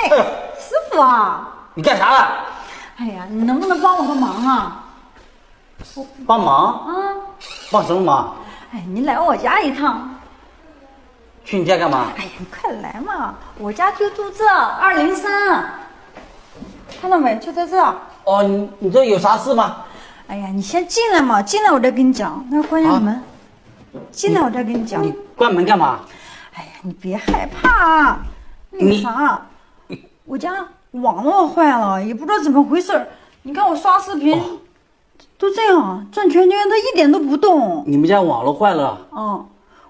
哎，师傅啊，你干啥了？哎呀，你能不能帮我个忙啊？帮忙？啊，帮什么忙？哎，你来我家一趟。去你家干嘛？哎呀，你快来嘛，我家就住这203，看到没？就在这。哦，你这有啥事吗？哎呀，你先进来嘛，进来我再跟你讲。那关上门，进来我再跟你讲。你关门干嘛？哎呀，你别害怕啊。那个啥，我家网络坏了，也不知道怎么回事。你看我刷视频，都这样转圈圈，它一点都不动。你们家网络坏了？哦，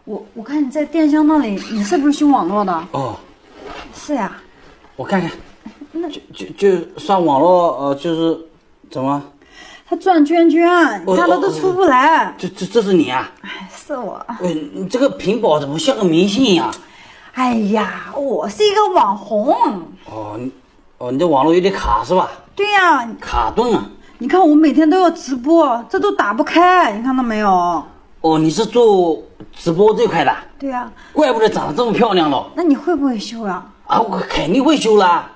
我看你在电箱那里，你是不是修网络的？哦，是呀。我看看，就刷网络，就是怎么？它转圈圈，你看它都出不来。这是你啊？哎，是我。你这个屏保怎么像个明星一样？哎呀，我是一个网红。你这网络有点卡是吧？对呀，卡顿啊。你看我每天都要直播，这都打不开，你看到没有？哦，你是做直播这块的？对呀。怪不得长得这么漂亮了。那你会不会修啊？啊，我肯定会修啦。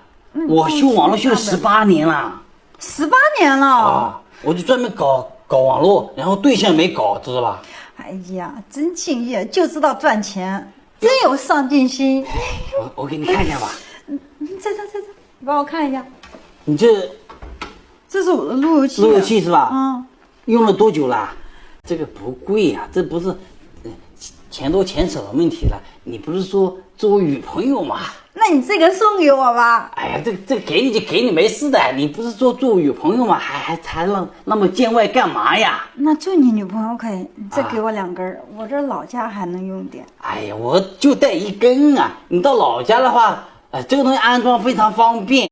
我修网络修了18年了。18年了。啊，我就专门搞网络，然后对象没搞，知道吧？哎呀，真敬业，就知道赚钱，真有上进心。我给你看看吧。这，你帮我看一下。你这是我的路由器。路由器是吧？嗯。用了多久了？这个不贵呀，这不是钱多钱少的问题了。你不是说做我女朋友吗？那你这个送给我吧。哎呀，这个给你就给你，没事的。你不是说做我女朋友吗？还那么见外干嘛呀？那做你女朋友可以，你再给我2根，我这老家还能用点。哎呀，我就带1根啊。你到老家的话，这个东西安装非常方便。